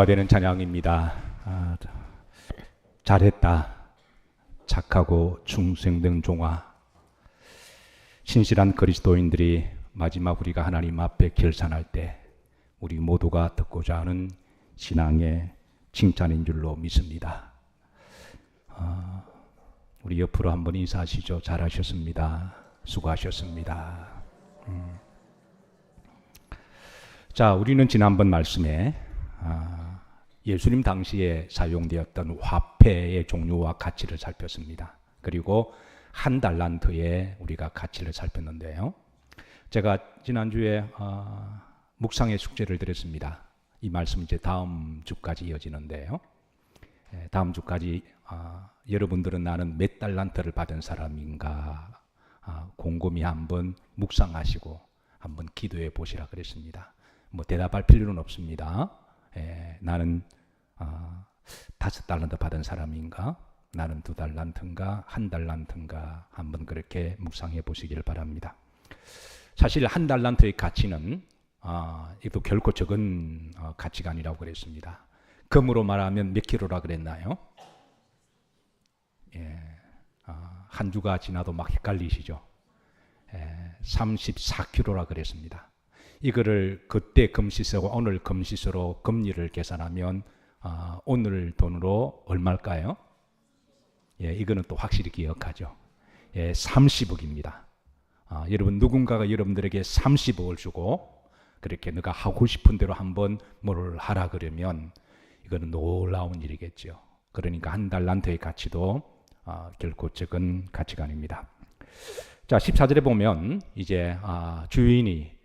되는 찬양입니다. 잘했다. 착하고 충성된 종아. 신실한 그리스도인들이 마지막 우리가 하나님 앞에 결산할 때 우리 모두가 듣고자 하는 신앙의 칭찬인 줄로 믿습니다. 우리 옆으로 한번 인사하시죠. 잘하셨습니다. 수고하셨습니다. 자, 우리는 지난번 말씀에 예수님 당시에 사용되었던 화폐의 종류와 가치를 살폈습니다. 그리고 한 달란트의 우리가 가치를 살폈는데요. 제가 지난주에 묵상의 숙제를 드렸습니다. 이 말씀 이제 다음 주까지 이어지는데요. 다음 주까지 여러분들은 나는 몇 달란트를 받은 사람인가 곰곰이 한번 묵상하시고 한번 기도해 보시라 그랬습니다. 뭐 대답할 필요는 없습니다. 나는 5달란트 받은 사람인가? 나는 2달란트인가? 1달란트인가? 한번 그렇게 묵상해 보시기를 바랍니다. 사실 1달란트의 가치는 이것도 결코 적은 가치가 아니라고 그랬습니다. 금으로 말하면 몇 킬로라 그랬나요? 한 주가 지나도 막 헷갈리시죠? 34킬로라 그랬습니다. 이거를 그때 금시세고 오늘 금시세로 금리를 계산하면 오늘 돈으로 얼마일까요? 이거는 또 확실히 기억하죠. 30억입니다. 여러분 누군가가 여러분들에게 30억을 주고 그렇게 너가 하고 싶은 대로 한번 뭘 하라 그러면 이거는 놀라운 일이겠죠. 그러니까 1달란트의 가치도 결코 적은 가치가 아닙니다. 자, 14절에 보면 이제 주인이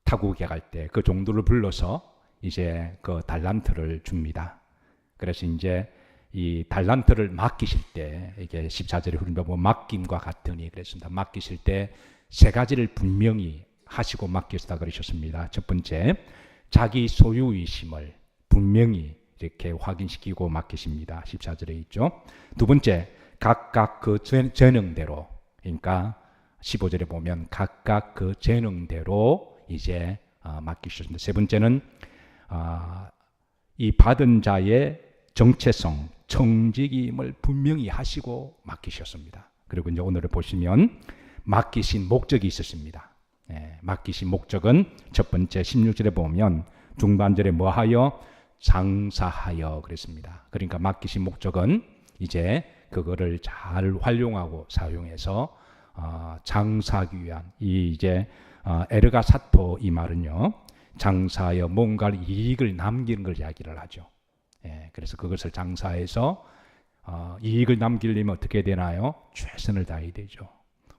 타국에 갈 때 그 종들을 불러서 이제 그 달란트를 줍니다. 그래서 이제 이 달란트를 맡기실 때 이게 14절에 흐르면 뭐 맡김과 같으니 그랬습니다. 맡기실 때 세 가지를 분명히 하시고 맡기시다 그러셨습니다. 첫 번째, 자기 소유의심을 분명히 이렇게 확인시키고 맡기십니다. 14절에 있죠. 두 번째, 각각 그 재능대로, 그러니까 15절에 보면 각각 그 재능대로 이제 맡기셨습니다. 세 번째는 이 받은 자의 정체성, 청직임을 분명히 하시고 맡기셨습니다. 그리고 이제 오늘을 보시면 맡기신 목적이 있었습니다. 맡기신 목적은 첫 번째 16절에 보면 중반절에 뭐하여? 장사하여 그랬습니다. 그러니까 맡기신 목적은 이제 그거를 잘 활용하고 사용해서 장사하기 위한 이 이제 에르가사토 이 말은요, 장사하여 뭔가를 이익을 남기는 걸 이야기를 하죠. 그래서 그것을 장사해서 이익을 남기려면 어떻게 되나요? 최선을 다해야 되죠.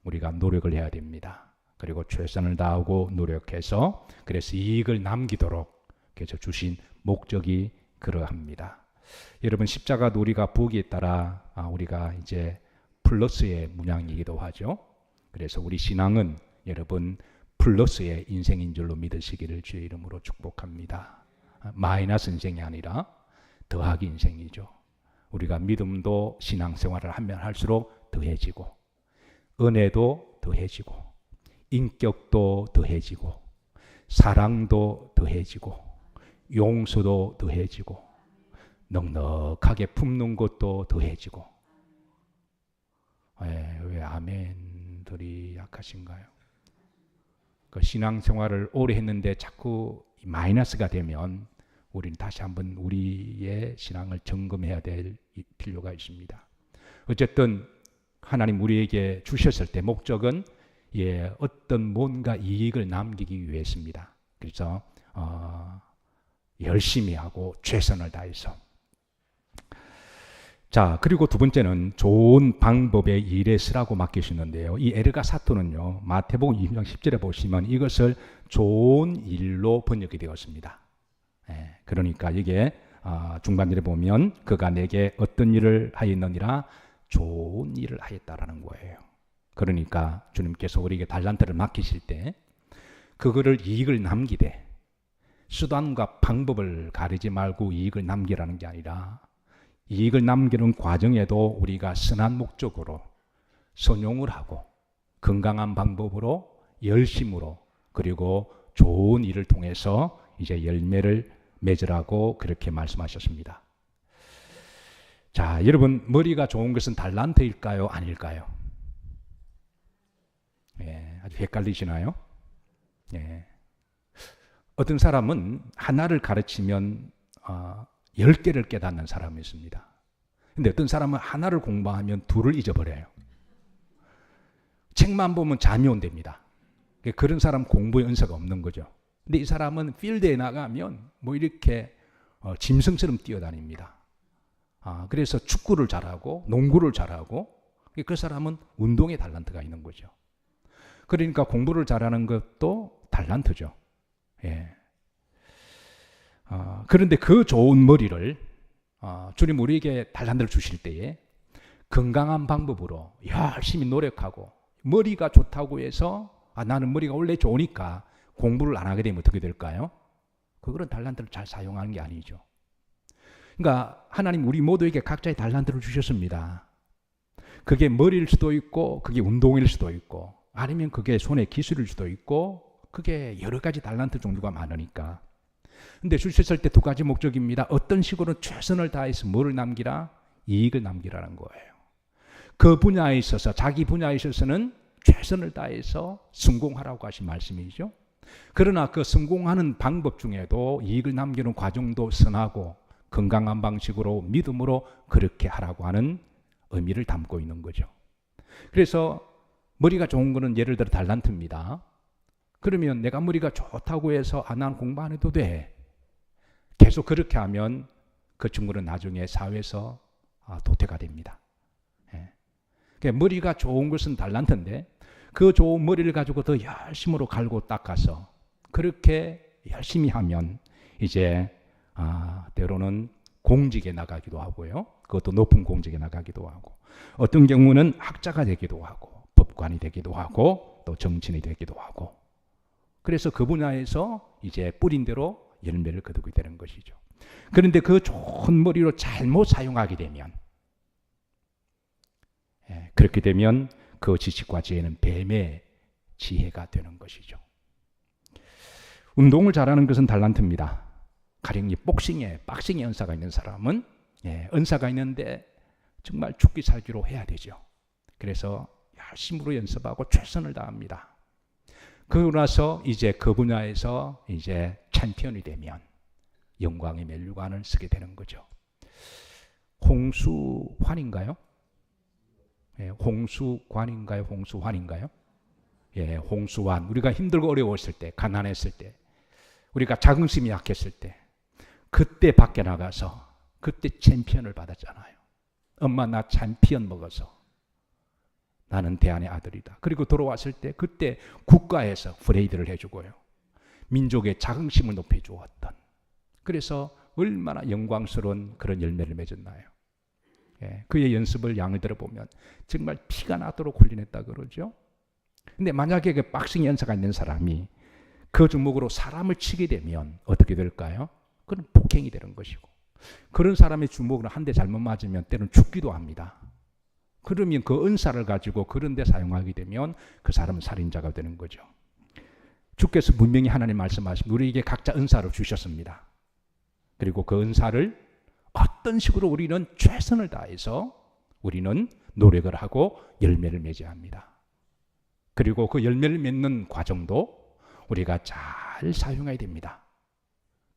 우리가 노력을 해야 됩니다. 그리고 최선을 다하고 노력해서 그래서 이익을 남기도록 그래서 주신 목적이 그러합니다. 여러분 십자가도 우리가 보기에 따라 우리가 이제 플러스의 문양이기도 하죠. 그래서 우리 신앙은 여러분 플러스의 인생인 줄로 믿으시기를 주의 이름으로 축복합니다. 마이너스 인생이 아니라 더하기 인생이죠. 우리가 믿음도 신앙생활을 하면 할수록 더해지고 은혜도 더해지고 인격도 더해지고 사랑도 더해지고 용서도 더해지고 넉넉하게 품는 것도 더해지고. 왜 아멘들이 약하신가요? 그 신앙생활을 오래 했는데 자꾸 마이너스가 되면 우리는 다시 한번 우리의 신앙을 점검해야 될 필요가 있습니다. 어쨌든 하나님 우리에게 주셨을 때 목적은 어떤 뭔가 이익을 남기기 위해서입니다. 그래서 열심히 하고 최선을 다해서. 자, 그리고 두 번째는 좋은 방법의 일에 쓰라고 맡기시는데요. 이 에르가사토는요, 마태복음 20장 10절에 보시면 이것을 좋은 일로 번역이 되었습니다. 그러니까 이게 중반절에 보면 그가 내게 어떤 일을 하였느니라? 좋은 일을 하였다라는 거예요. 그러니까 주님께서 우리에게 달란트를 맡기실 때 그거를 이익을 남기되 수단과 방법을 가리지 말고 이익을 남기라는 게 아니라 이익을 남기는 과정에도 우리가 선한 목적으로 선용을 하고 건강한 방법으로 열심으로 그리고 좋은 일을 통해서 이제 열매를 맺으라고 그렇게 말씀하셨습니다. 자, 여러분, 머리가 좋은 것은 달란트일까요? 아닐까요? 예, 아주 헷갈리시나요? 예. 어떤 사람은 하나를 가르치면 10개를 깨닫는 사람이 있습니다. 근데 어떤 사람은 하나를 공부하면 둘을 잊어버려요. 책만 보면 잠이 온답니다. 그런 사람 공부의 은사가 없는 거죠. 근데 이 사람은 필드에 나가면 뭐 이렇게 짐승처럼 뛰어다닙니다. 그래서 축구를 잘하고 농구를 잘하고 그 사람은 운동에 달란트가 있는 거죠. 그러니까 공부를 잘하는 것도 달란트죠. 예. 그런데 그 좋은 머리를 주님 우리에게 달란트를 주실 때에 건강한 방법으로 열심히 노력하고 머리가 좋다고 해서 나는 머리가 원래 좋으니까 공부를 안 하게 되면 어떻게 될까요? 그거는 달란트를 잘 사용하는 게 아니죠. 그러니까 하나님 우리 모두에게 각자의 달란트를 주셨습니다. 그게 머리일 수도 있고 그게 운동일 수도 있고 아니면 그게 손의 기술일 수도 있고 그게 여러 가지 달란트 종류가 많으니까. 근데 주셨을 때 두 가지 목적입니다. 어떤 식으로 최선을 다해서 뭐를 남기라? 이익을 남기라는 거예요. 그 분야에 있어서 자기 분야에 있어서는 최선을 다해서 성공하라고 하신 말씀이죠. 그러나 그 성공하는 방법 중에도 이익을 남기는 과정도 선하고 건강한 방식으로 믿음으로 그렇게 하라고 하는 의미를 담고 있는 거죠. 그래서 머리가 좋은 거는 예를 들어 달란트입니다. 그러면 내가 머리가 좋다고 해서 난 공부 안 해도 돼. 계속 그렇게 하면 그 친구는 나중에 사회에서 도태가 됩니다. 머리가 좋은 것은 달란트인데 그 좋은 머리를 가지고 더 열심으로 갈고 닦아서 그렇게 열심히 하면 이제 때로는 공직에 나가기도 하고요. 그것도 높은 공직에 나가기도 하고 어떤 경우는 학자가 되기도 하고 법관이 되기도 하고 또 정치인이 되기도 하고 그래서 그 분야에서 이제 뿌린 대로 열매를 거두게 되는 것이죠. 그런데 그 좋은 머리로 잘못 사용하게 되면 그렇게 되면 그 지식과 지혜는 뱀의 지혜가 되는 것이죠. 운동을 잘하는 것은 달란트입니다. 가령 이 박싱에 은사가 있는 사람은 은사가 있는데 정말 죽기 살기로 해야 되죠. 그래서 열심으로 연습하고 최선을 다합니다. 그러고 나서 이제 그 분야에서 이제 챔피언이 되면 영광의 면류관을 쓰게 되는 거죠. 홍수환인가요? 홍수관인가요? 홍수환인가요? 예, 홍수환. 우리가 힘들고 어려웠을 때, 가난했을 때, 우리가 자긍심이 약했을 때, 그때 밖에 나가서 그때 챔피언을 받았잖아요. 엄마 나 챔피언 먹어서 나는 대안의 아들이다. 그리고 돌아왔을 때 그때 국가에서 프레이드를 해주고요. 민족의 자긍심을 높여주었던. 그래서 얼마나 영광스러운 그런 열매를 맺었나요. 그의 연습을 양을 들어보면 정말 피가 나도록 훈련했다 그러죠. 근데 만약에 그 박싱 연사가 있는 사람이 그 주먹으로 사람을 치게 되면 어떻게 될까요? 그건 폭행이 되는 것이고 그런 사람의 주먹으로 한 대 잘못 맞으면 때로는 죽기도 합니다. 그러면 그 은사를 가지고 그런 데 사용하게 되면 그 사람은 살인자가 되는 거죠. 주께서 분명히 하나님 말씀하신 우리에게 각자 은사를 주셨습니다. 그리고 그 은사를 어떤 식으로 우리는 최선을 다해서 우리는 노력을 하고 열매를 맺어야 합니다. 그리고 그 열매를 맺는 과정도 우리가 잘 사용해야 됩니다.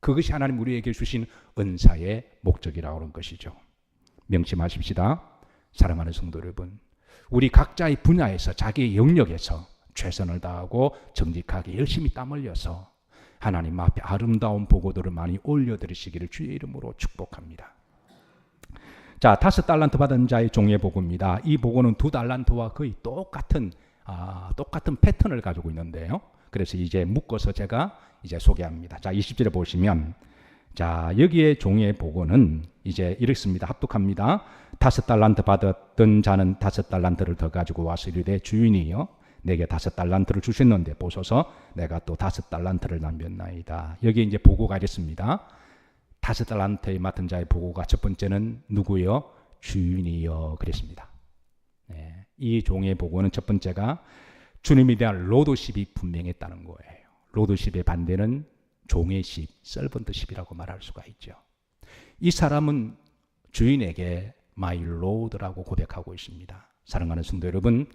그것이 하나님 우리에게 주신 은사의 목적이라고 하는 것이죠. 명심하십시다. 사랑하는 성도 여러분, 우리 각자의 분야에서 자기의 영역에서 최선을 다하고 정직하게 열심히 땀 흘려서 하나님 앞에 아름다운 보고들을 많이 올려드리시기를 주의 이름으로 축복합니다. 자, 5달란트 받은 자의 종의 보고입니다. 이 보고는 2달란트와 거의 똑같은 패턴을 가지고 있는데요. 그래서 이제 묶어서 제가 이제 소개합니다. 자, 20절에 보시면 자, 여기에 종의 보고는 이제 이렇습니다. 합독합니다. 5달란트 받았던 자는 5달란트를 더 가지고 와서 이르되 주인이여 내게 5달란트를 주셨는데 보소서 내가 또 5달란트를 남겼나이다. 여기에 이제 보고가 이랬습니다. 5달란트에 맡은 자의 보고가 첫 번째는 누구요? 주인이여 그랬습니다. 이 종의 보고는 첫 번째가 주님에 대한 로더십이 분명했다는 거예요. 로더십의 반대는 종의 십, servantship이라고 말할 수가 있죠. 이 사람은 주인에게 my lord라고 고백하고 있습니다. 사랑하는 성도 여러분,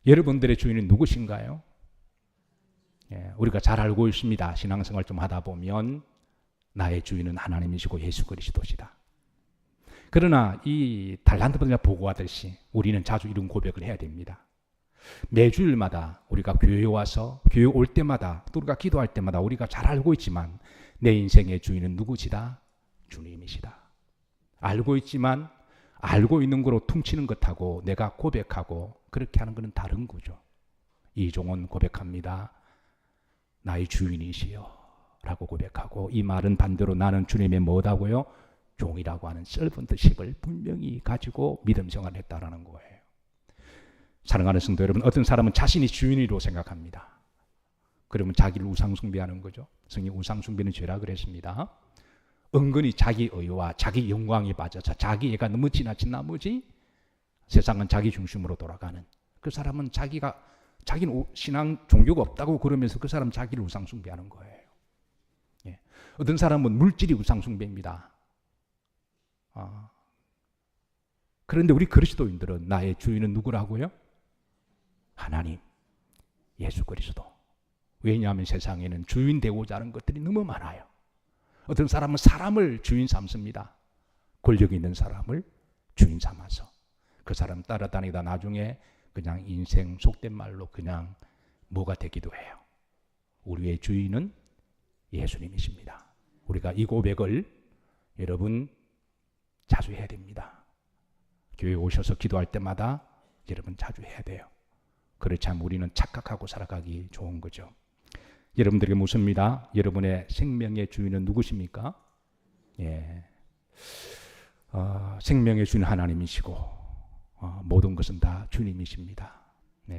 여러분들의 주인은 누구신가요? 우리가 잘 알고 있습니다. 신앙생활 좀 하다 보면 나의 주인은 하나님이시고 예수 그리스도시다. 그러나 이 달란트분야 보고하듯이 우리는 자주 이런 고백을 해야 됩니다. 매주일마다 우리가 교회에 와서 교회 올 때마다 또 우리가 기도할 때마다 우리가 잘 알고 있지만 내 인생의 주인은 누구시다? 주님이시다. 알고 있지만 알고 있는 거로 퉁치는 것하고 내가 고백하고 그렇게 하는 것은 다른 거죠. 이종은 고백합니다. 나의 주인이시여 라고 고백하고, 이 말은 반대로 나는 주님의 뭐다고요? 종이라고 하는 servantship을 분명히 가지고 믿음 생활을 했다라는 거예요. 사랑하는 성도 여러분, 어떤 사람은 자신이 주인이라고 생각합니다. 그러면 자기를 우상숭배하는 거죠. 성경 우상숭배는 죄라 그랬습니다. 은근히 자기 의와 자기 영광에 빠져서 자기애가 너무 지나친 나머지 세상은 자기 중심으로 돌아가는, 그 사람은 자기는 신앙 종교가 없다고 그러면서 그 사람 자기를 우상숭배하는 거예요. 어떤 사람은 물질이 우상숭배입니다. 그런데 우리 그리스도인들은 나의 주인은 누구라고요? 하나님, 예수 그리스도. 왜냐하면 세상에는 주인 되고자 하는 것들이 너무 많아요. 어떤 사람은 사람을 주인 삼습니다. 권력 있는 사람을 주인 삼아서 그 사람 따라다니다 나중에 그냥 인생 속된 말로 그냥 뭐가 되기도 해요. 우리의 주인은 예수님이십니다. 우리가 이 고백을 여러분 자주 해야 됩니다. 교회에 오셔서 기도할 때마다 여러분 자주 해야 돼요. 그렇지 않으면 우리는 착각하고 살아가기 좋은 거죠. 여러분들에게 묻습니다. 여러분의 생명의 주인은 누구십니까? 생명의 주인 하나님이시고 모든 것은 다 주님이십니다.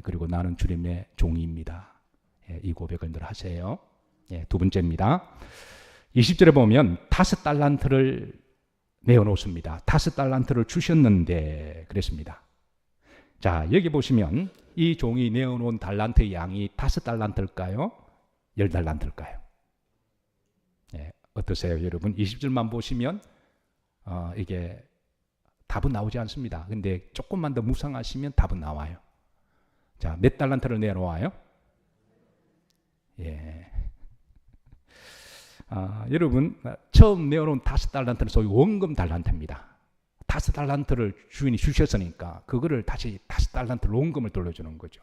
그리고 나는 주님의 종입니다. 이 고백을 늘 하세요. 두 번째입니다. 20절에 보면 5달란트를 내어놓습니다. 5달란트를 주셨는데 그랬습니다. 자, 여기 보시면 이 종이 내어놓은 달란트의 양이 5달란트일까요? 10달란트일까요? 어떠세요, 여러분? 20절만 보시면 이게 답은 나오지 않습니다. 근데 조금만 더 묵상하시면 답은 나와요. 자, 몇 달란트를 내놓아요? 여러분, 처음 내어놓은 5달란트는 소위 원금 달란트입니다. 5달란트를 주인이 주셨으니까 그거를 다시 5달란트 원금을 돌려주는 거죠.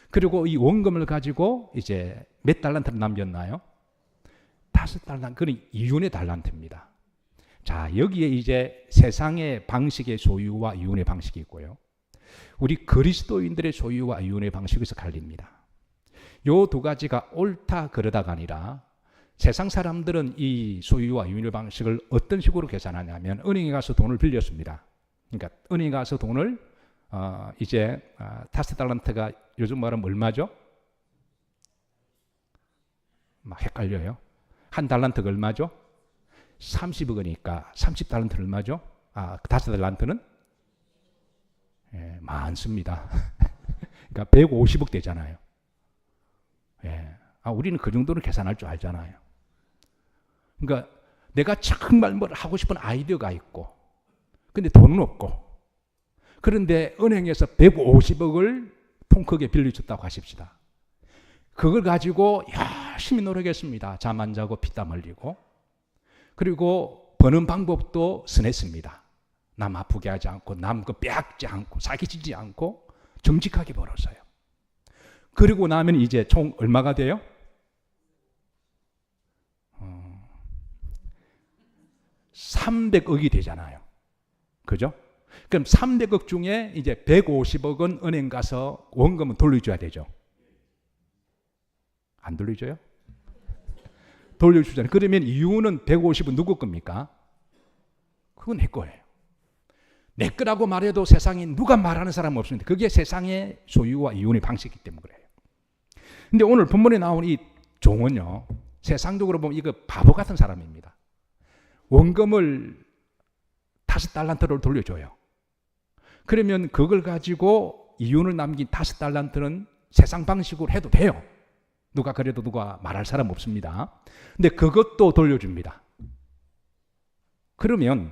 그리고 이 원금을 가지고 이제 몇 달란트를 남겼나요? 5달란트. 그건 이윤의 달란트입니다. 자, 여기에 이제 세상의 방식의 소유와 이윤의 방식이 있고요. 우리 그리스도인들의 소유와 이윤의 방식에서 갈립니다. 요 두 가지가 옳다 그러다가 아니라 세상 사람들은 이 소유와 이윤의 방식을 어떤 식으로 계산하냐면 은행에 가서 돈을 빌렸습니다. 그러니까 은행에 가서 돈을 이제 5달란트가 요즘 말하면 얼마죠? 막 헷갈려요. 한 달란트가 얼마죠? 30억이니까 30달란트 얼마죠? 5달란트는 많습니다. 그러니까 150억 되잖아요. 우리는 그 정도는 계산할 줄 알잖아요. 그러니까 내가 정말 뭘 하고 싶은 아이디어가 있고 근데 돈은 없고, 그런데 은행에서 150억을 통 크게 빌려줬다고 하십시다. 그걸 가지고 열심히 노력했습니다. 잠 안 자고 피땀 흘리고, 그리고 버는 방법도 선했습니다. 남 아프게 하지 않고 남 거 빼앗지 않고 사기치지 않고 정직하게 벌었어요. 그리고 나면 이제 총 얼마가 돼요? 300억이 되잖아요. 그죠? 그럼 300억 중에 이제 150억은 은행 가서 원금은 돌려줘야 되죠. 안 돌려줘요? 돌려주잖아요. 그러면 이윤은 150은 누구 겁니까? 그건 내 거예요. 내 거라고 말해도 세상에 누가 말하는 사람은 없습니다. 그게 세상의 소유와 이윤의 방식이기 때문에 그래요. 근데 오늘 본문에 나온 이 종은요, 세상적으로 보면 이거 바보 같은 사람입니다. 원금을 5달란트를 돌려줘요. 그러면 그걸 가지고 이윤을 남긴 5달란트는 세상 방식으로 해도 돼요. 누가 그래도 누가 말할 사람 없습니다. 근데 그것도 돌려줍니다. 그러면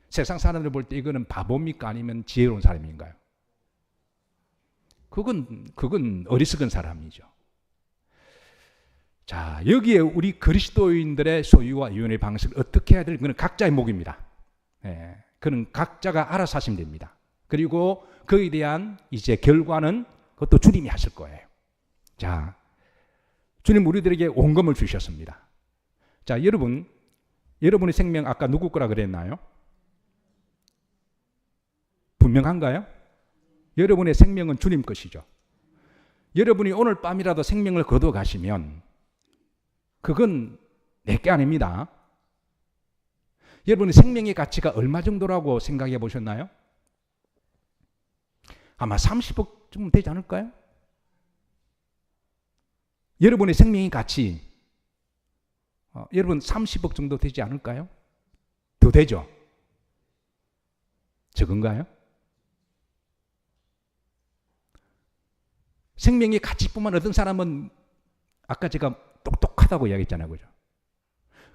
세상 사람들 볼 때 이거는 바보입니까? 아니면 지혜로운 사람인가요? 그건 어리석은 사람이죠. 자, 여기에 우리 그리스도인들의 소유와 유언의 방식을 어떻게 해야 될지 그는 각자의 몫입니다. 예, 그는 각자가 알아서 하시면 됩니다. 그리고 그에 대한 이제 결과는 그것도 주님이 하실 거예요. 자, 주님 우리들에게 온검을 주셨습니다. 자, 여러분의 생명 아까 누구 거라 그랬나요? 분명한가요? 여러분의 생명은 주님 것이죠. 여러분이 오늘 밤이라도 생명을 거둬 가시면 그건 내게 아닙니다. 여러분의 생명의 가치가 얼마 정도라고 생각해 보셨나요? 아마 30억 좀 되지 않을까요? 여러분의 생명의 가치 여러분 30억 정도 되지 않을까요? 더 되죠? 적은가요? 생명의 가치뿐만 어떤 사람은 아까 제가 똑똑하다고 이야기했잖아요. 그죠?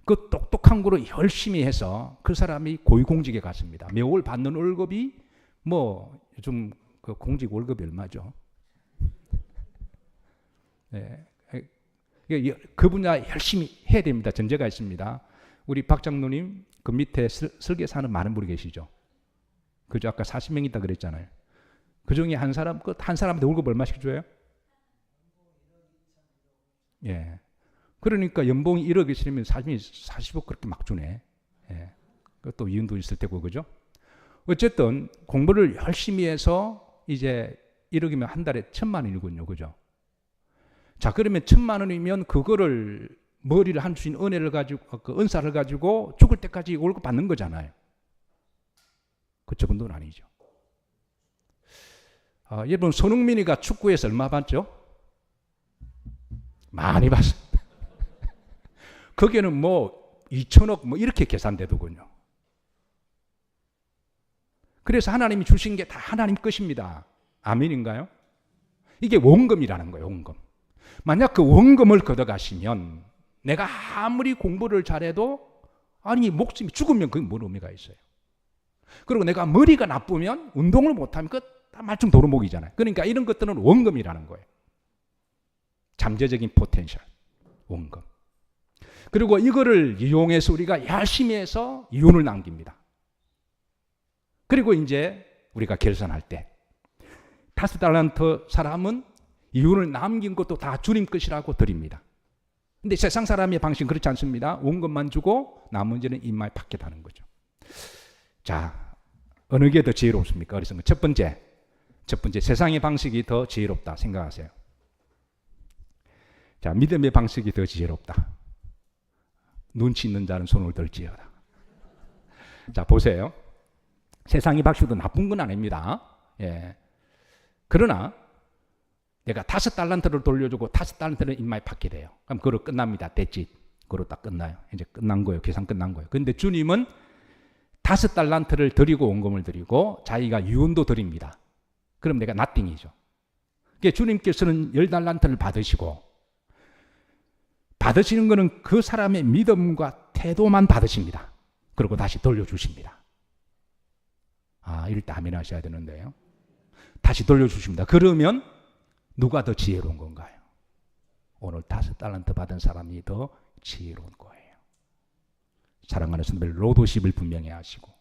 그 똑똑한 거로 열심히 해서 그 사람이 고위공직에 갔습니다. 매월 받는 월급이 뭐 요즘 그 공직 월급이 얼마죠? 네. 그 분야 열심히 해야 됩니다. 전제가 있습니다. 우리 박 장로님 그 밑에 설계사는 많은 분이 계시죠. 그죠? 아까 40명 있다 그랬잖아요. 그 중에 한 사람한테 월급 얼마씩 줘요? 예. 그러니까 연봉이 1억이 싫으면 40억 그렇게 막 주네. 예. 그것도 이윤도 있을 테고, 그죠? 어쨌든 공부를 열심히 해서 이제 1억이면 한 달에 1,000만 원이군요. 그죠? 자, 그러면 1,000만 원이면 그거를 머리를 한 주인 은혜를 가지고, 그 은사를 가지고 죽을 때까지 월급 받는 거잖아요. 그 적은 돈 아니죠. 여러분, 손흥민이가 축구에서 얼마 받죠? 많이 받습니다. 거기에는 뭐 2천억 뭐 이렇게 계산되더군요. 그래서 하나님이 주신 게 다 하나님 것입니다. 아멘인가요? 이게 원금이라는 거예요. 원금. 만약 그 원금을 걷어가시면 내가 아무리 공부를 잘해도 아니 목숨이 죽으면 그게 뭔 의미가 있어요. 그리고 내가 머리가 나쁘면 운동을 못하면 그 다 말충 도루묵이잖아요. 그러니까 이런 것들은 원금이라는 거예요. 잠재적인 포텐셜, 원금. 그리고 이거를 이용해서 우리가 열심히 해서 이윤을 남깁니다. 그리고 이제 우리가 결산할 때 5달란트 사람은 이윤을 남긴 것도 다 주님 것이라고 드립니다. 근데 세상 사람의 방식은 그렇지 않습니다. 원금만 주고 나머지는 입마에 받겠다는 거죠. 자, 어느 게 더 지혜롭습니까? 그래서 첫 번째 세상의 방식이 더 지혜롭다 생각하세요. 자, 믿음의 방식이 더 지혜롭다. 눈치 있는 자는 손을 들지어다. 자, 보세요. 세상의 방식도 나쁜 건 아닙니다. 예. 그러나 내가 5달란트를 돌려주고 5달란트를 입마에 받게 돼요. 그럼 그로 끝납니다. 됐지. 그로 딱 끝나요. 이제 끝난 거예요. 계산 끝난 거예요. 그런데 주님은 5달란트를 드리고 원금을 드리고 자기가 유언도 드립니다. 그럼 내가 나띵이죠. 그러니까 주님께서는 10달란트를 받으시는 것은 그 사람의 믿음과 태도만 받으십니다. 그리고 다시 돌려주십니다. 이럴 때 아멘 하셔야 되는데요. 다시 돌려주십니다. 그러면 누가 더 지혜로운 건가요? 오늘 5달란트 받은 사람이 더 지혜로운 거예요. 사랑하는 성도들, 로도십을 분명히 하시고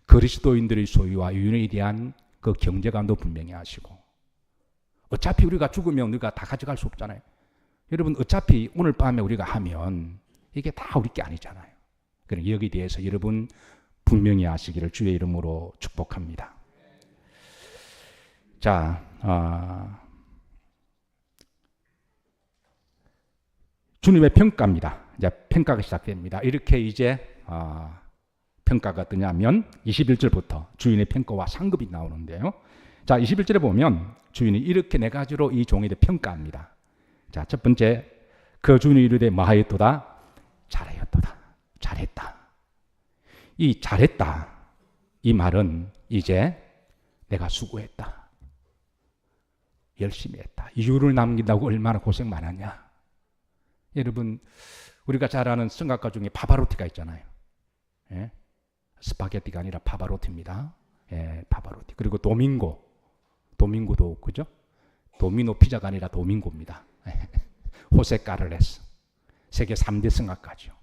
그리스도인들의 소유와 유언에 대한 그 경제관도 분명히 하시고 어차피 우리가 죽으면 우리가 다 가져갈 수 없잖아요. 여러분 어차피 오늘 밤에 우리가 하면 이게 다 우리 게 아니잖아요. 그러니까 여기에 대해서 여러분 분명히 하시기를 주의 이름으로 축복합니다. 자, 주님의 평가입니다. 이제 평가가 시작됩니다. 이렇게 이제 평가가 어떠냐면 21절부터 주인의 평가와 상급이 나오는데요. 자, 21절에 보면 주인이 이렇게 네 가지로 이 종에 대해 평가합니다. 자, 첫 번째, 그 주인이 이르되 뭐하였도다? 잘하였도다. 잘했다. 이 잘했다. 이 말은 이제 내가 수고했다. 열심히 했다. 이유를 남긴다고 얼마나 고생 많았냐. 여러분, 우리가 잘 아는 성악가 중에 파바로티가 있잖아요. 예? 스파게티가 아니라 파바로티입니다. 예, 파바로티. 그리고 도밍고도 그죠? 도미노 피자가 아니라 도밍고입니다. 호세 까를레스. 세계 3대 성악가죠.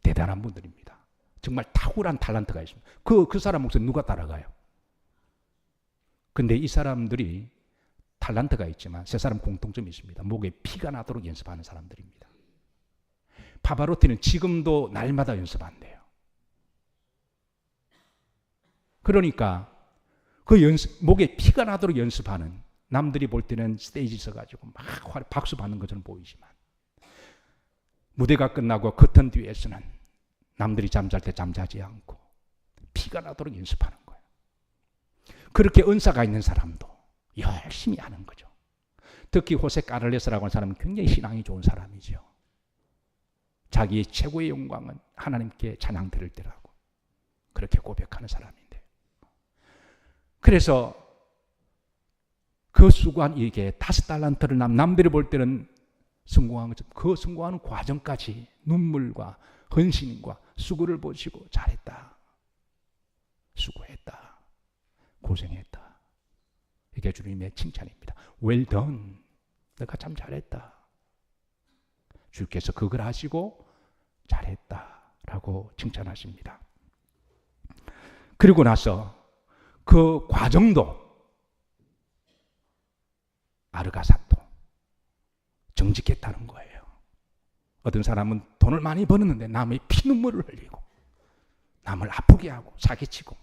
대단한 분들입니다. 정말 탁월한 탤런트가 있습니다. 그 사람 목소리 누가 따라가요? 근데 이 사람들이 탤런트가 있지만 세 사람 공통점이 있습니다. 목에 피가 나도록 연습하는 사람들입니다. 파바로티는 지금도 날마다 연습한대요. 그러니까 그 목에 피가 나도록 연습하는, 남들이 볼 때는 스테이지 서가지고 막 박수 받는 것처럼 보이지만 무대가 끝나고 커튼 뒤에서는 남들이 잠잘 때 잠자지 않고 피가 나도록 연습하는 거예요. 그렇게 은사가 있는 사람도 열심히 하는 거죠. 특히 호세 까를레스라고 하는 사람은 굉장히 신앙이 좋은 사람이죠. 자기의 최고의 영광은 하나님께 찬양 드릴 때라고 그렇게 고백하는 사람인데, 그래서 그 수고한에게 5달란트를 남들이 볼 때는 성공한 것처럼 그 성공하는 과정까지 눈물과 헌신과 수고를 보시고 잘했다, 수고했다, 고생했다, 이게 주님의 칭찬입니다. Well done, 내가 참 잘했다. 주께서 그걸 하시고 잘했다라고 칭찬하십니다. 그리고 나서 그 과정도 아르가사토, 정직했다는 거예요. 어떤 사람은 돈을 많이 벌었는데 남의 피눈물을 흘리고 남을 아프게 하고 사기치고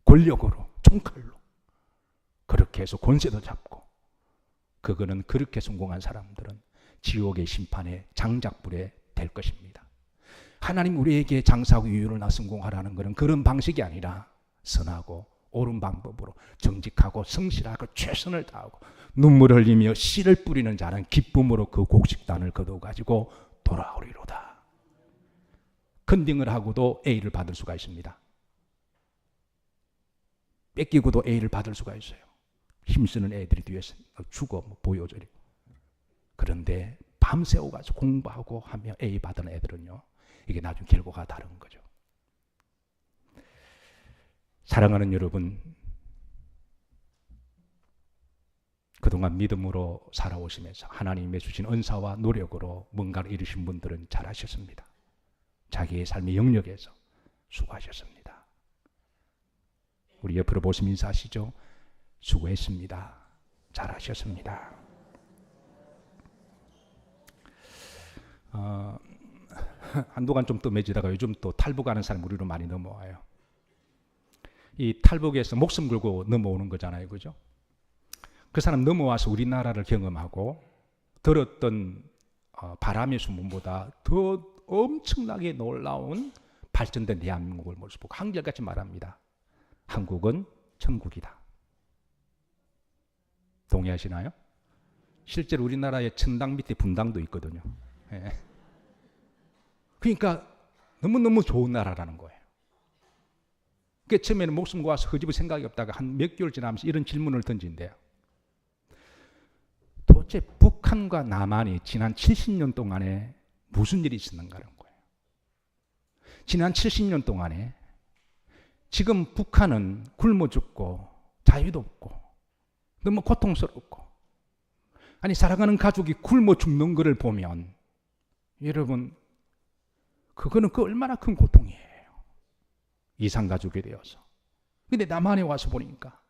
권력으로 총칼로 그렇게 해서 권세도 잡고, 그거는 그렇게 성공한 사람들은 지옥의 심판의 장작불에 될 것입니다. 하나님 우리에게 장사하고 유유를 성공하라는 것은 그런 방식이 아니라 선하고 옳은 방법으로 정직하고 성실하고 최선을 다하고 눈물을 흘리며 씨를 뿌리는 자는 기쁨으로 그 곡식단을 거둬가지고 돌아오리로다. 컨딩을 하고도 A를 받을 수가 있습니다. 뺏기고도 A를 받을 수가 있어요. 힘쓰는 애들이 뒤에서 죽어 보여줘. 그런데 밤새워 가지고 공부하고 하며 A 받은 애들은요, 이게 나중 결과가 다른 거죠. 사랑하는 여러분, 그동안 믿음으로 살아오시면서 하나님의 주신 은사와 노력으로 뭔가를 이루신 분들은 잘하셨습니다. 자기의 삶의 영역에서 수고하셨습니다. 우리 옆으로 보시면 인사하시죠. 수고했습니다. 잘하셨습니다. 한동안 좀 뜸해지다가 요즘 또 탈북하는 사람 우리로 많이 넘어와요. 이 탈북에서 목숨 걸고 넘어오는 거잖아요, 그죠? 그 사람 넘어와서 우리나라를 경험하고 들었던 바람의 소문보다 더 엄청나게 놀라운 발전된 대한민국을 모습 보고 한결같이 말합니다. 한국은 천국이다. 동의하시나요? 실제로 우리나라에 천당 밑에 분당도 있거든요. 예. 그러니까 너무너무 좋은 나라라는 거예요. 그 처음에는 목숨 구해서 허집을 생각이 없다가 한 몇 개월 지나면서 이런 질문을 던진대요. 도대체 북한과 남한이 지난 70년 동안에 무슨 일이 있었는가라는 거예요. 지난 70년 동안에 지금 북한은 굶어 죽고 자유도 없고 너무 고통스럽고, 아니 사랑하는 가족이 굶어 죽는 것을 보면 여러분, 그거는 그 얼마나 큰 고통이에요. 이상가족이 되어서. 근데 남한에 와서 보니까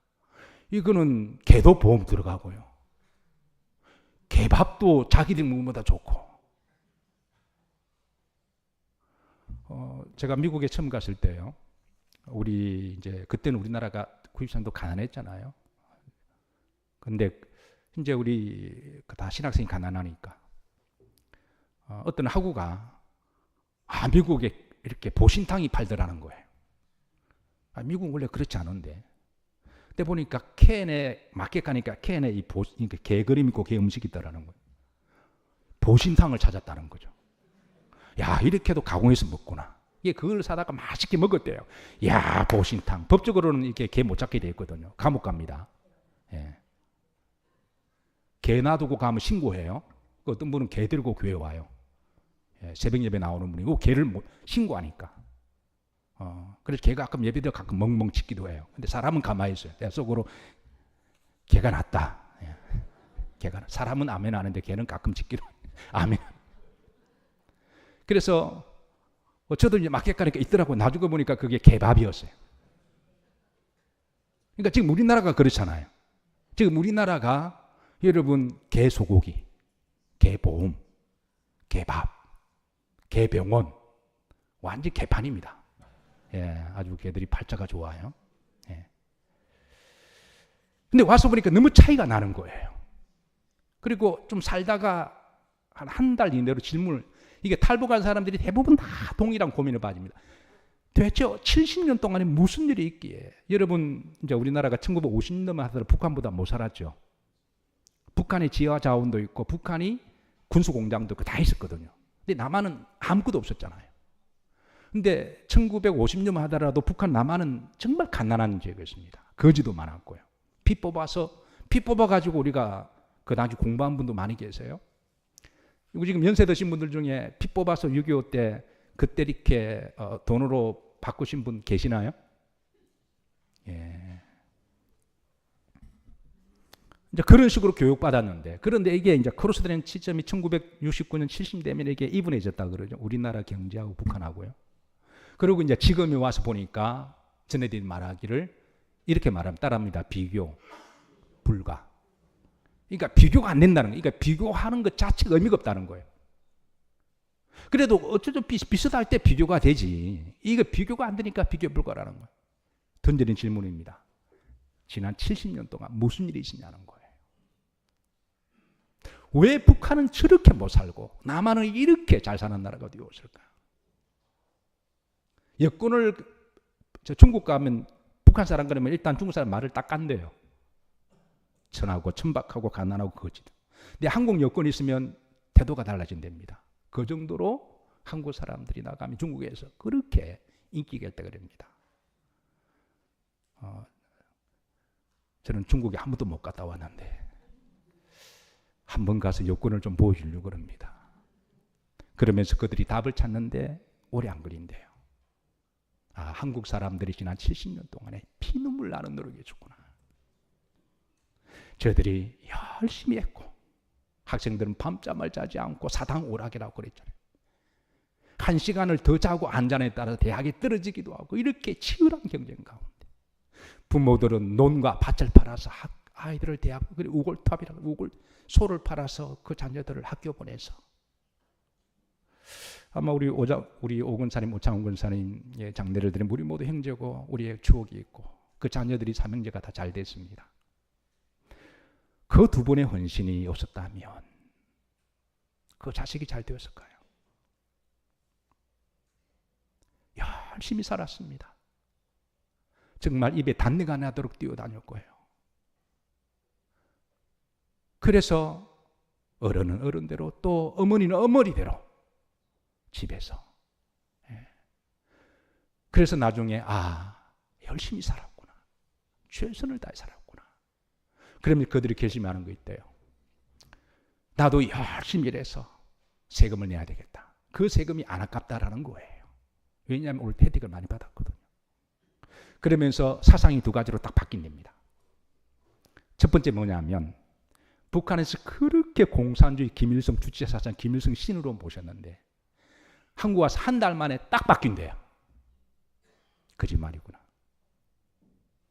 이거는 개도 보험 들어가고요, 개밥도 자기들 먹는 것보다 좋고. 제가 미국에 처음 갔을 때요, 우리 이제 그때는 우리나라가 구입산도 가난했잖아요. 근데 이제 우리 다 신학생이 가난하니까 어떤 학우가 미국에 이렇게 보신탕이 팔더라는 거예요. 미국은 원래 그렇지 않은데. 근데 보니까 캔에 마켓 가니까 캔에 이 개 그림 있고 개 음식이 있더라는 거예요. 보신탕을 찾았다는 거죠. 야, 이렇게도 가공해서 먹구나. 이게 그걸 사다가 맛있게 먹었대요. 야, 보신탕. 법적으로는 이렇게 개 못 잡게 돼 있거든요. 감옥 갑니다. 예. 개 놔두고 가면 신고해요. 어떤 분은 개 들고 교회 와요. 예, 새벽 예배 나오는 분이고 개를 못 신고하니까. 그래서 개가 가끔 예배들 가끔 멍멍 짖기도 해요. 근데 사람은 가만히 있어요. 내 속으로 개가 낫다. 예, 개가 사람은 아멘 하는데 개는 가끔 짖기도 아멘. 그래서 저도 이제 마켓 가니까 있더라고. 나중에 보니까 그게 개밥이었어요. 그러니까 지금 우리나라가 그렇잖아요. 지금 우리나라가 여러분 개 소고기, 개 보험, 개밥, 개병원 완전 개판입니다. 예, 아주 개들이 팔자가 좋아요. 예. 근데 와서 보니까 너무 차이가 나는 거예요. 그리고 좀 살다가 한 달 이내로 질문을, 이게 탈북한 사람들이 대부분 다 동일한 고민을 빠집니다. 도대체 70년 동안에 무슨 일이 있기에. 여러분 이제 우리나라가 1950년만 하더라도 북한보다 못 살았죠. 북한에 지하 자원도 있고 북한이 군수 공장도 있고 다 있었거든요. 근데 남한은 아무것도 없었잖아요. 근데 1950년만 하더라도 북한 남한은 정말 가난한 지역이었습니다. 거지도 많았고요. 피 뽑아가지고 우리가 그 당시 공부한 분도 많이 계세요. 그리고 지금 연세 드신 분들 중에 피 뽑아서 6.25 때 그때 이렇게 돈으로 바꾸신 분 계시나요? 예. 이제 그런 식으로 교육받았는데, 그런데 이게 이제 크로스되는 시점이 1969년 70 되면 이게 이분해졌다 그러죠. 우리나라 경제하고 북한하고요. 그리고 이제 지금에 와서 보니까 전애들이 말하기를 이렇게 말하면 따라합니다. 비교, 불가. 그러니까 비교가 안 된다는 거예요. 그러니까 비교하는 것 자체가 의미가 없다는 거예요. 그래도 어쩌죠 비슷할 때 비교가 되지. 이거 비교가 안 되니까 비교 불가라는 거예요. 던지는 질문입니다. 지난 70년 동안 무슨 일이 있었냐는 거예요. 왜 북한은 저렇게 못 살고 남한은 이렇게 잘 사는 나라가 어디 없을까? 여권을 중국 가면 북한 사람 그러면 일단 중국 사람 말을 딱 간대요. 천하고 천박하고 가난하고 거짓. 근데 한국 여권이 있으면 태도가 달라진답니다. 그 정도로 한국 사람들이 나가면 중국에서 그렇게 인기가 있다 그럽니다. 저는 중국에 한 번도 못 갔다 왔는데 한 번 가서 여권을 좀 보여주려고 그럽니다. 그러면서 그들이 답을 찾는데 오래 안 걸린대요. 한국 사람들이 지난 70년 동안에 피눈물 나는 노력을 해줬구나. 저들이 열심히 했고 학생들은 밤잠을 자지 않고 사당 오락이라고 그랬잖아요. 1시간을 더 자고 안전에 따라서 대학에 떨어지기도 하고 이렇게 치열한 경쟁 가운데 부모들은 논과 밭을 팔아서 아이들을 대학, 그리고 우골탑이라고 소를 팔아서 그 자녀들을 학교 보내서 아마 우리 오근사님, 오창훈 근사님의 장례를 드린 우리 모두 형제고 우리의 추억이 있고 그 자녀들이 삼형제가 다 잘 됐습니다. 그 두 분의 헌신이 없었다면 그 자식이 잘 되었을까요? 열심히 살았습니다. 정말 입에 단내가 나도록 뛰어다녔고요. 그래서 어른은 어른대로 또 어머니는 어머니대로 집에서. 그래서 나중에 열심히 살았구나. 최선을 다해 살았구나. 그러면 그들이 결심하는 거 있대요. 나도 열심히 일해서 세금을 내야 되겠다. 그 세금이 안 아깝다라는 거예요. 왜냐하면 오늘 혜택을 많이 받았거든요. 그러면서 사상이 두 가지로 딱 바뀐답니다. 첫 번째 뭐냐면 북한에서 그렇게 공산주의 김일성 주체 사상 김일성 신으로 모셨는데 한국 와서 한 달 만에 딱 바뀐대요. 거짓말이구나.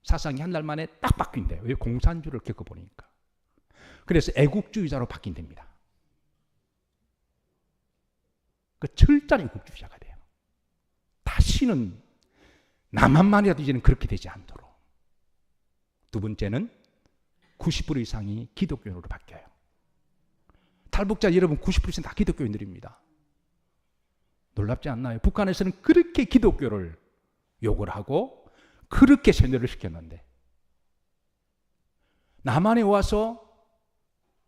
사상이 한 달 만에 딱 바뀐대요. 왜? 공산주의를 겪어보니까. 그래서 애국주의자로 바뀐답니다. 그 철저한 애국주의자가 돼요. 다시는 남한만이라도 이제는 그렇게 되지 않도록. 두 번째는 90% 이상이 기독교인으로 바뀌어요. 탈북자 여러분 90% 다 기독교인들입니다. 놀랍지 않나요? 북한에서는 그렇게 기독교를 욕을 하고 그렇게 세뇌를 시켰는데 남한에 와서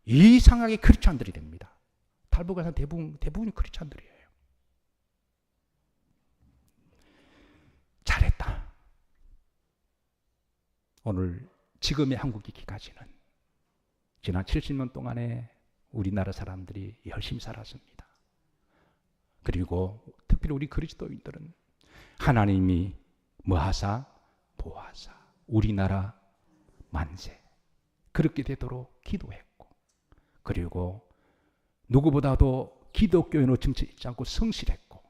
이상하게 크리스찬들이 됩니다. 탈북한 대부분이 크리스찬들이에요. 잘했다. 오늘 지금의 한국이기까지는 지난 70년 동안에 우리나라 사람들이 열심히 살았습니다. 그리고 특별히 우리 그리스도인들은 하나님이 뭐하사? 보하사 우리나라 만세 그렇게 되도록 기도했고, 그리고 누구보다도 기독교인으로 정치 잊지 않고 성실했고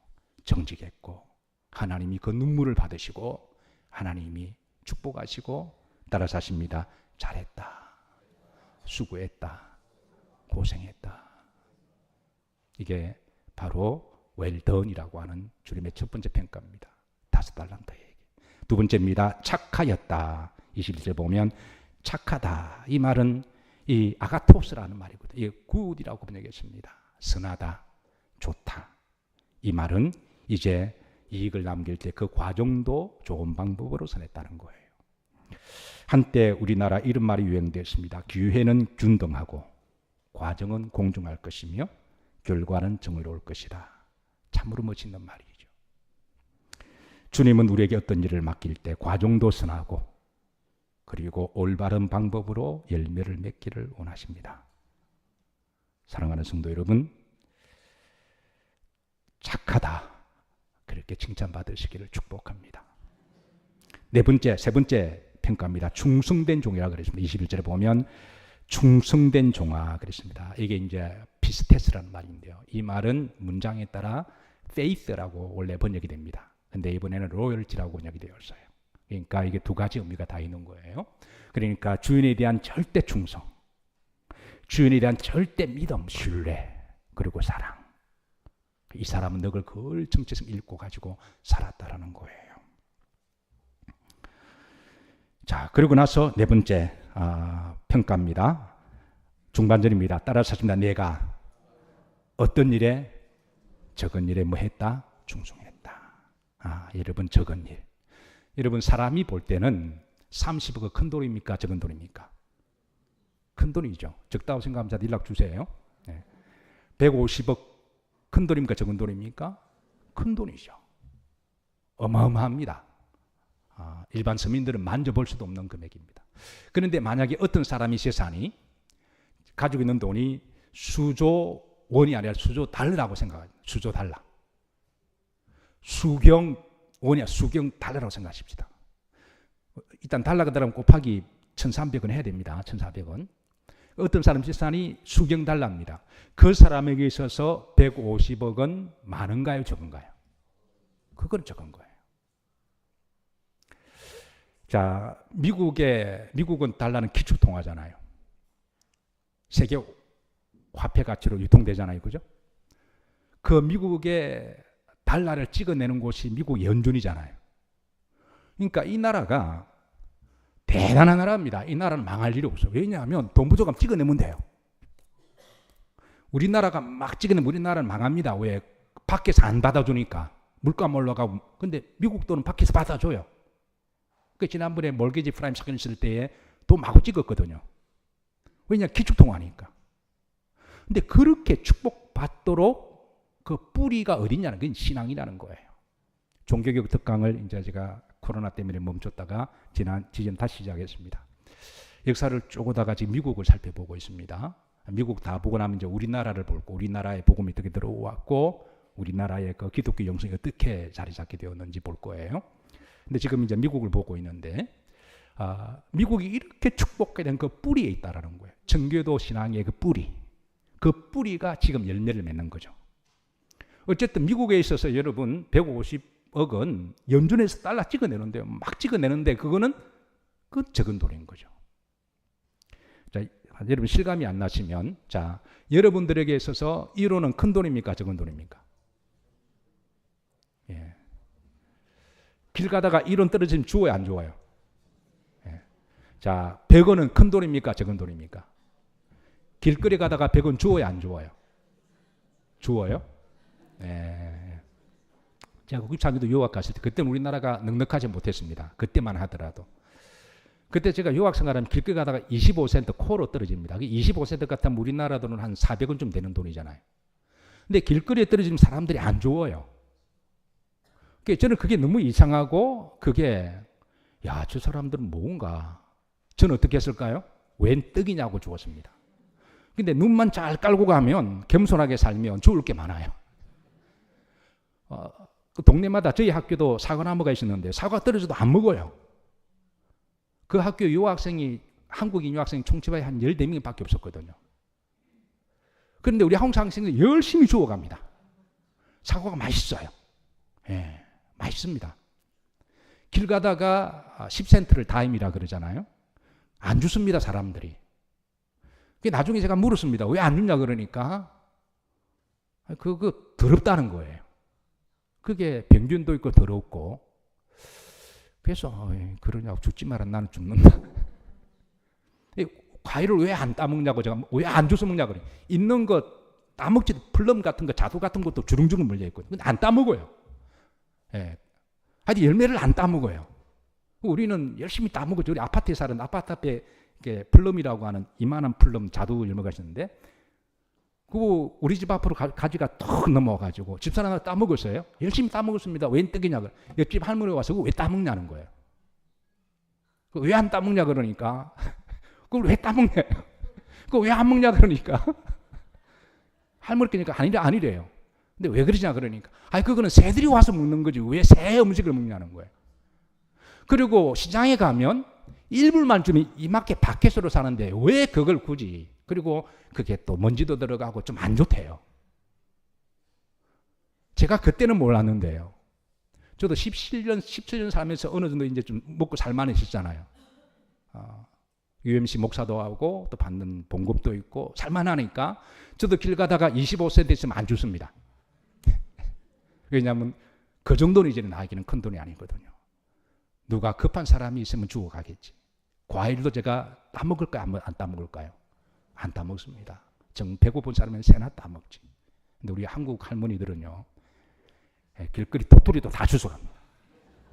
정직했고, 하나님이 그 눈물을 받으시고 하나님이 축복하시고 따라서 하십니다. 잘했다, 수고했다, 고생했다. 이게 바로 웰던이라고 하는 주님의 첫 번째 평가입니다. 5달란트에게. 두 번째입니다. 착하였다. 21절 보면 착하다. 이 말은 이 아가토스라는 말이거든요. 이게 굿이라고 번역했습니다. 선하다, 좋다. 이 말은 이제 이익을 남길 때 그 과정도 좋은 방법으로 선했다는 거예요. 한때 우리나라 이런 말이 유행되었습니다. 기회는 균등하고 과정은 공정할 것이며 결과는 정의로울 것이다. 참으로 멋있는 말이죠. 주님은 우리에게 어떤 일을 맡길 때 과정도 선하고 그리고 올바른 방법으로 열매를 맺기를 원하십니다. 사랑하는 성도 여러분, 착하다 그렇게 칭찬받으시기를 축복합니다. 세 번째 평가입니다. 충성된 종이라고 그랬습니다. 21절에 보면 충성된 종아 그랬습니다. 이게 이제 피스테스라는 말인데요. 이 말은 문장에 따라 faith라고 원래 번역이 됩니다. 근데 이번에는 로열티라고 번역이 되었어요. 그러니까 이게 두 가지 의미가 다 있는 거예요. 그러니까 주인에 대한 절대 충성, 주인에 대한 절대 믿음, 신뢰, 그리고 사랑. 이 사람은 넉을 그 정체성 읽고 가지고 살았다라는 거예요. 자, 그리고 나서 네 번째 평가입니다. 중반절입니다. 따라서 하십니다. 내가 어떤 일에 적은 일에 뭐 했다? 충성했다. 여러분 적은 일. 여러분 사람이 볼 때는 30억은 큰 돈입니까? 적은 돈입니까? 큰 돈이죠. 적다고 생각하면 자 연락 주세요. 150억 큰 돈입니까? 적은 돈입니까? 큰 돈이죠. 어마어마합니다. 일반 서민들은 만져볼 수도 없는 금액입니다. 그런데 만약에 어떤 사람이 재산이 가지고 있는 돈이 수조 원이 아니라 수조 달러라고 생각합니다. 수조 달러. 수경 원이야 수경 달러라고 생각하십시다. 일단 달러가 들어가면 곱하기 1,300원 해야 됩니다. 1,400원. 어떤 사람 재산이 수경 달러입니다. 그 사람에게 있어서 150억은 많은가요? 적은가요? 그건 적은 거예요. 자, 미국은 달러는 기축통화잖아요. 세계 화폐 가치로 유통되잖아요. 그죠? 그 미국의 달러를 찍어내는 곳이 미국 연준이잖아요. 그러니까 이 나라가 대단한 나라입니다. 이 나라는 망할 일이 없어요. 왜냐하면 돈 부족하면 찍어내면 돼요. 우리나라가 막 찍어내면 우리나라는 망합니다. 왜? 밖에서 안 받아주니까. 물가 올라가고. 근데 미국 돈은 밖에서 받아줘요. 그 지난번에 몰게지 프라임 사건 있을 때에 돈 마구 찍었거든요. 왜냐? 기축통화니까. 근데 그렇게 축복받도록 그 뿌리가 어디냐는 건 신앙이라는 거예요. 종교개혁 특강을 이제 제가 코로나 때문에 멈췄다가 지금 다시 시작했습니다. 역사를 쪼고다가 지금 미국을 살펴보고 있습니다. 미국 다 보고 나면 이제 우리나라를 볼고 우리나라의 복음이 어떻게 들어왔고 우리나라의 그 기독교 영성이 어떻게 자리 잡게 되었는지 볼 거예요. 근데 지금 이제 미국을 보고 있는데 미국이 이렇게 축복하게 된 그 뿌리에 있다라는 거예요. 청교도 신앙의 그 뿌리. 그 뿌리가 지금 열매를 맺는 거죠. 어쨌든 미국에 있어서 여러분 150억은 연준에서 달러 찍어내는데요. 막 찍어내는데 그거는 그 적은 돈인 거죠. 자, 여러분 실감이 안 나시면 자, 여러분들에게 있어서 1호는 큰 돈입니까? 적은 돈입니까? 예. 길 가다가 1원 떨어지면 주워요? 안 주워요? 예. 자, 100원은 큰 돈입니까? 적은 돈입니까? 길거리 가다가 100원 주워요? 안 주워요? 주워요? 예. 제가 국립창교도 유학 갔을 때 그때는 우리나라가 넉넉하지 못했습니다. 그때만 하더라도. 그때 제가 유학 생활하면 길거리 가다가 25센트 코로 떨어집니다. 25센트 같으면 우리나라 돈은 한 400원 되는 돈이잖아요. 근데 길거리에 떨어지면 사람들이 안 주워요. 저는 그게 너무 이상하고 그게 야, 저 사람들은 뭔가 저는 어떻게 했을까요? 웬 떡이냐고 주었습니다. 근데 눈만 잘 깔고 가면 겸손하게 살면 좋을 게 많아요. 그 동네마다 저희 학교도 사과나무가 있었는데 사과 떨어져도 안 먹어요. 그 학교 유학생이 한국인 유학생이 총치봐야 한 14명밖에 없었거든요. 그런데 우리 한국 학생들이 열심히 주워갑니다. 사과가 맛있어요. 예, 맛있습니다. 길 가다가 10센트를 다임이라 그러잖아요. 안 주습니다, 사람들이. 나중에 제가 물었습니다. 왜 안 주냐 그러니까 그거 더럽다는 거예요. 그게 병균도 있고 더럽고. 그래서 그러냐고 죽지 마라, 나는 죽는다. 과일을 왜 안 따먹냐고, 제가 왜 안 주워 먹냐 그래. 있는 것 따먹지도, 플럼 같은 거, 자두 같은 것도 주렁주렁 물려 있거든요. 근데 안 따먹어요. 예. 아직 열매를 안 따먹어요. 우리는 열심히 따먹어죠. 우리 아파트에 사는 아파트 앞에 플럼이라고 하는 이만한 플럼 자두 열매가 있었는데, 그거 우리 집 앞으로 가지가 턱 넘어가지고 집사람 하나 따먹었어요. 열심히 따먹었습니다. 웬 떡이냐고. 옆집 할머니가 와서 그거 왜 따먹냐는 거예요. 왜 안 따먹냐 그러니까. 그걸 왜 따먹냐. 그거 왜 안 먹냐 그러니까. 할머니께니까 아니래요. 근데 왜 그러냐 그러니까. 그거는 새들이 와서 먹는 거지. 왜 새 음식을 먹냐는 거예요. 그리고 시장에 가면 1불만 주면 이마켓 바켓으로 사는데 왜 그걸 굳이. 그리고 그게 또 먼지도 들어가고 좀 안 좋대요. 제가 그때는 몰랐는데요. 저도 17년 살면서 어느 정도 이제 좀 먹고 살만해졌잖아요. UMC 목사도 하고 또 받는 봉급도 있고 살만하니까 저도 길 가다가 25센트 있으면 안 주습니다. 왜냐하면 그 정도는 이제는 나에게는 큰 돈이 아니거든요. 누가 급한 사람이 있으면 주고 가겠지. 과일도 제가 따먹을까요? 안 따먹을까요? 안 따먹습니다. 정 배고픈 사람은 새나 따먹지. 근데 우리 한국 할머니들은요, 길거리 도토리도 다 주워갑니다.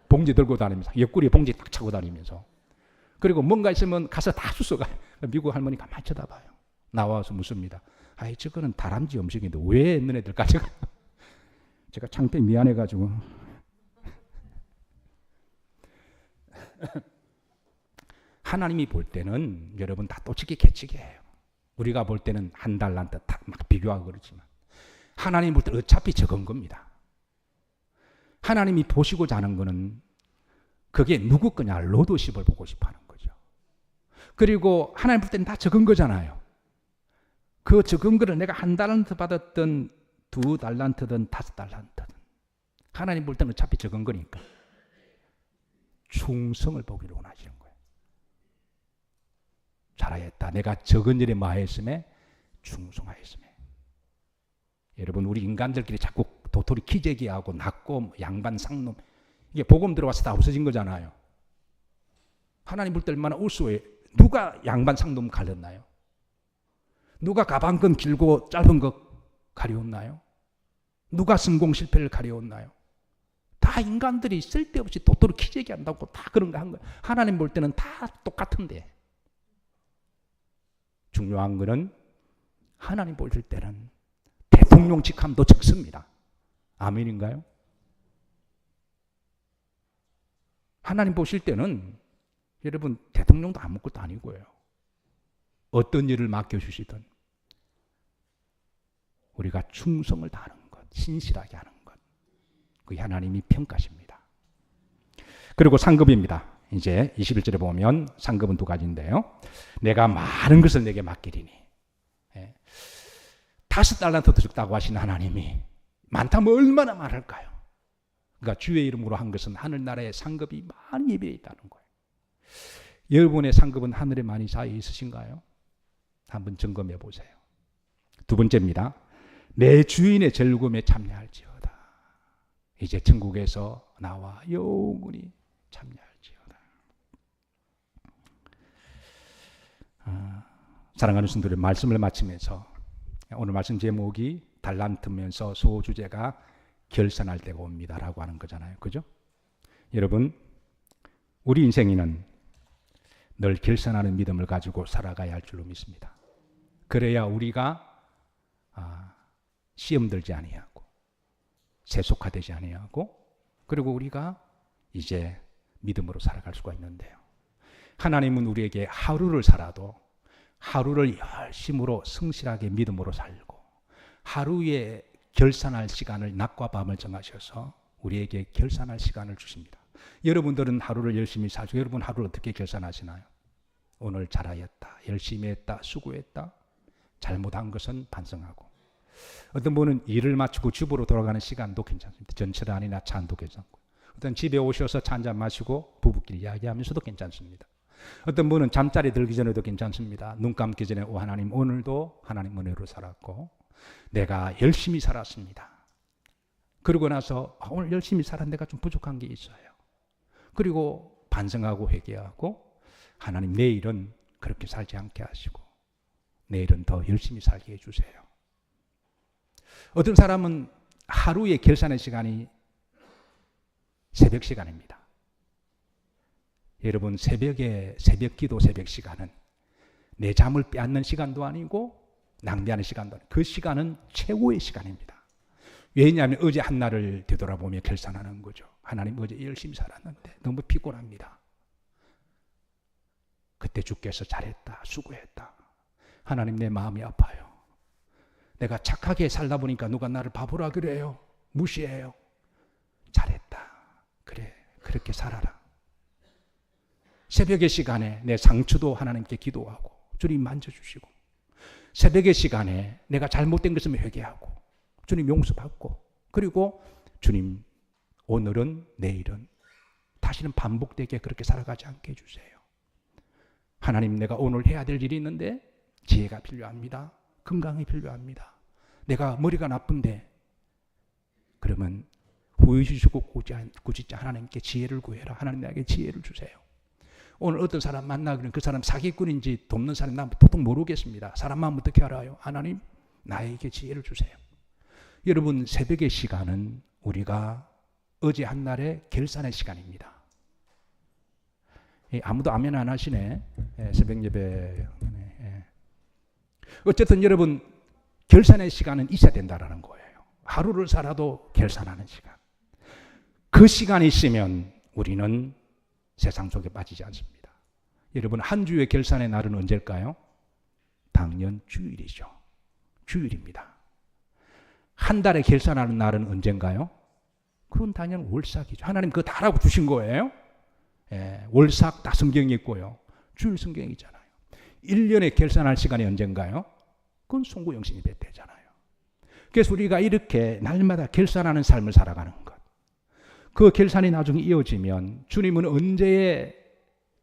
봉지 들고 다니면서, 옆구리에 봉지 딱 차고 다니면서. 그리고 뭔가 있으면 가서 다 주워가요. 미국 할머니가 가만히 쳐다봐요. 나와서 묻습니다. 저거는 다람쥐 음식인데 왜 너네들 가져가? 제가 창피해 미안해가지고. 하나님이 볼 때는 여러분 다 똑같이 개치기예요. 우리가 볼 때는 한 달란트 막 비교하고 그렇지만 하나님 볼 때 어차피 적은 겁니다. 하나님이 보시고자 하는 거는 그게 누구 거냐, 로드십을 보고 싶어 하는 거죠. 그리고 하나님 볼 때는 다 적은 거잖아요. 그 적은 거를 내가 한 달란트 받았던 2달란트든 5달란트든 하나님 볼 때는 어차피 적은 거니까 충성을 보기를 원하시는 거예요. 잘하였다. 내가 적은 일에 마했음에 충성하였음에. 여러분, 우리 인간들끼리 자꾸 도토리 키재기하고 낙고 양반 상놈, 이게 복음 들어와서 다 없어진 거잖아요. 하나님 볼 때 얼마나 우수해. 누가 양반 상놈 가렸나요? 누가 가방끈 길고 짧은 거 가려웠나요? 누가 성공 실패를 가려웠나요? 다 인간들이 쓸데없이 도토리 키재기 한다고 다 그런 거 한 거예요. 하나님 볼 때는 다 똑같은데. 중요한 거는 하나님 보실 때는 대통령 직함도 적습니다. 아멘인가요? 하나님 보실 때는 여러분 대통령도 아무것도 아니고요. 어떤 일을 맡겨주시든 우리가 충성을 다하는 것, 신실하게 하는 것, 그게 하나님이 평가십니다. 그리고 상급입니다. 이제 21절에 보면 상급은 두 가지인데요. 내가 많은 것을 내게 맡기리니. 5달란트 더 적다고 하신 하나님이 많다면 얼마나 많을까요? 그러니까 주의 이름으로 한 것은 하늘나라의 상급이 많이 예비되어 있다는 거예요. 여러분의 상급은 하늘에 많이 쌓여 있으신가요? 한번 점검해 보세요. 두 번째입니다. 내 주인의 즐거움에 참여할지어다. 이제 천국에서 나와 영원히 참여할지어다. 사랑하는 성도들, 말씀을 마치면서 오늘 말씀 제목이 달란트면서 소주제가 결산할 때가 옵니다라고 하는 거잖아요. 그죠? 여러분, 우리 인생에는 늘 결산하는 믿음을 가지고 살아가야 할 줄로 믿습니다. 그래야 우리가 시험 들지 아니하고 세속화되지 아니하고 그리고 우리가 이제 믿음으로 살아갈 수가 있는데요. 하나님은 우리에게 하루를 살아도 하루를 열심으로 성실하게 믿음으로 살고 하루에 결산할 시간을 낮과 밤을 정하셔서 우리에게 결산할 시간을 주십니다. 여러분들은 하루를 열심히 살죠. 여러분 하루를 어떻게 결산하시나요? 오늘 잘하였다, 열심히 했다, 수고했다, 잘못한 것은 반성하고. 어떤 분은 일을 마치고 집으로 돌아가는 시간도 괜찮습니다. 전철안이나 차 안도 괜찮고. 어떤 집에 오셔서 차 한잔 마시고 부부끼리 이야기하면서도 괜찮습니다. 어떤 분은 잠자리 들기 전에도 괜찮습니다. 눈 감기 전에 하나님 오늘도 하나님 은혜로 살았고 내가 열심히 살았습니다. 그러고 나서 오늘 열심히 살았는데 내가 좀 부족한 게 있어요. 그리고 반성하고 회개하고 하나님 내일은 그렇게 살지 않게 하시고 내일은 더 열심히 살게 해주세요. 어떤 사람은 하루의 결산의 시간이 새벽 시간입니다. 여러분 새벽에 새벽 기도 새벽 시간은 내 잠을 빼앗는 시간도 아니고 낭비하는 시간도 아니고 그 시간은 최고의 시간입니다. 왜냐하면 어제 한 날을 되돌아보며 결산하는 거죠. 하나님 어제 열심히 살았는데 너무 피곤합니다. 그때 주께서 잘했다, 수고했다. 하나님 내 마음이 아파요. 내가 착하게 살다 보니까 누가 나를 바보라 그래요. 무시해요. 잘했다. 그래, 그렇게 살아라. 새벽의 시간에 내 상처도 하나님께 기도하고 주님 만져주시고 새벽의 시간에 내가 잘못된 것을 회개하고 주님 용서받고 그리고 주님 오늘은 내일은 다시는 반복되게 그렇게 살아가지 않게 해주세요. 하나님 내가 오늘 해야 될 일이 있는데 지혜가 필요합니다. 건강이 필요합니다. 내가 머리가 나쁜데 그러면 후회 주시고 꾸짖자 하나님께 지혜를 구해라. 하나님 나에게 지혜를 주세요. 오늘 어떤 사람 만나기는 그 사람 사기꾼인지 돕는 사람 난 도통 모르겠습니다. 사람 마음 어떻게 알아요? 하나님 나에게 지혜를 주세요. 여러분 새벽의 시간은 우리가 어제 한 날의 결산의 시간입니다. 아무도 아멘 안 하시네. 새벽 예배. 어쨌든 여러분 결산의 시간은 있어야 된다는 거예요. 하루를 살아도 결산하는 시간. 그 시간이 있으면 우리는 세상 속에 빠지지 않습니다. 여러분 한 주의 결산의 날은 언제일까요? 당연 주일이죠. 주일입니다. 한 달에 결산하는 날은 언젠가요? 그건 당연 월삭이죠. 하나님 그거 다 알고 주신 거예요. 월삭 다 성경에 있고요. 주일 성경에 있잖아요. 1년에 결산할 시간이 언젠가요? 그건 송구영신이 뱃대잖아요. 그래서 우리가 이렇게 날마다 결산하는 삶을 살아가는 것. 그 결산이 나중에 이어지면 주님은 언제의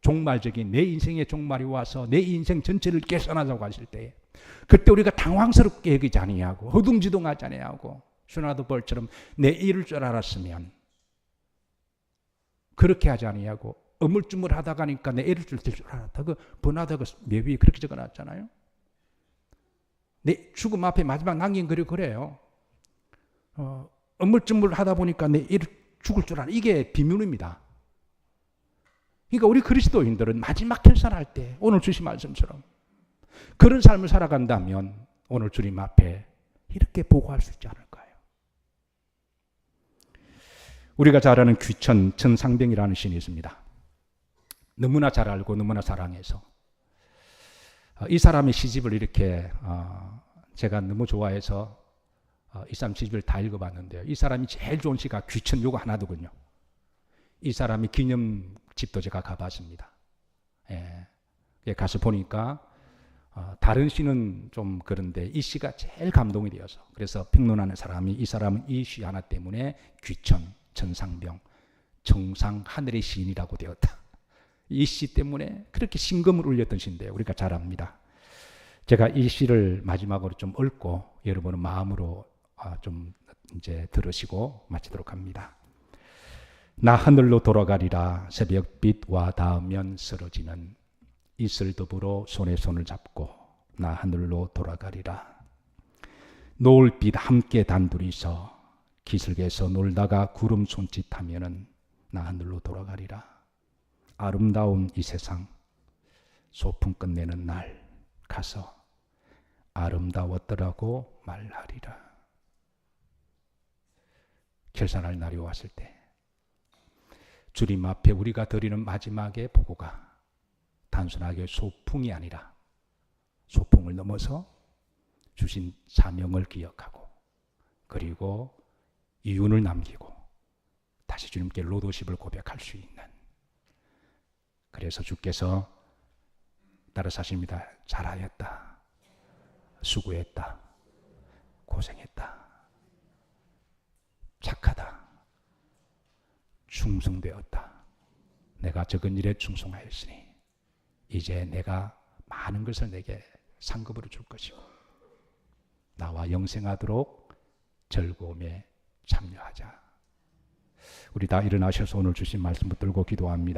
종말적인 내 인생의 종말이 와서 내 인생 전체를 결산하자고 하실 때 그때 우리가 당황스럽게 여기지 아니하고 허둥지둥하지 아니하고 슈나드 벌처럼 내 이럴 줄 알았으면 그렇게 하지 아니하고 어물쭈물하다가 하니까 내 이럴 줄 알았다. 그 번하다가 묘비에 그렇게 적어놨잖아요. 내 죽음 앞에 마지막 남긴 글이 그래요. 어물쭈물하다 보니까 내 이럴 죽을 줄 알아. 이게 비밀입니다. 그러니까 우리 그리스도인들은 마지막 결산할 때 오늘 주신 말씀처럼 그런 삶을 살아간다면 오늘 주님 앞에 이렇게 보고할 수 있지 않을까요? 우리가 잘 아는 귀천 천상병이라는 신이 있습니다. 너무나 잘 알고 너무나 사랑해서 이 사람의 시집을 이렇게 제가 너무 좋아해서 이 사람 시집을 다 읽어봤는데요. 이 사람이 제일 좋은 시가 귀천 요거 하나더군요. 이 사람이 기념집도 제가 가봤습니다. 가서 보니까 다른 시는 좀 그런데 이 시가 제일 감동이 되어서 그래서 평론하는 사람이 이 사람은 이 시 하나 때문에 귀천, 천상병, 정상 하늘의 시인이라고 되었다. 이 시 때문에 그렇게 심금을 울렸던 시인데요. 우리가 잘 압니다. 제가 이 시를 마지막으로 좀 읊고 여러분은 마음으로 좀 이제 들으시고 마치도록 합니다. 나 하늘로 돌아가리라 새벽빛 와 닿으면 쓰러지는 이슬 더불어 손에 손을 잡고 나 하늘로 돌아가리라. 노을빛 함께 단둘이서 기슭에서 놀다가 구름 손짓하면은 나 하늘로 돌아가리라. 아름다운 이 세상 소풍 끝내는 날 가서 아름다웠더라고 말하리라. 결산할 날이 왔을 때 주님 앞에 우리가 드리는 마지막의 보고가 단순하게 소풍이 아니라 소풍을 넘어서 주신 사명을 기억하고 그리고 이윤을 남기고 다시 주님께 로도십을 고백할 수 있는, 그래서 주께서 따라서 하십니다. 잘하였다, 수고했다, 고생했다, 착하다, 충성되었다. 내가 적은 일에 충성하였으니 이제 내가 많은 것을 내게 상급으로 줄 것이고 나와 영생하도록 즐거움에 참여하자. 우리 다 일어나셔서 오늘 주신 말씀 붙들고 기도합니다.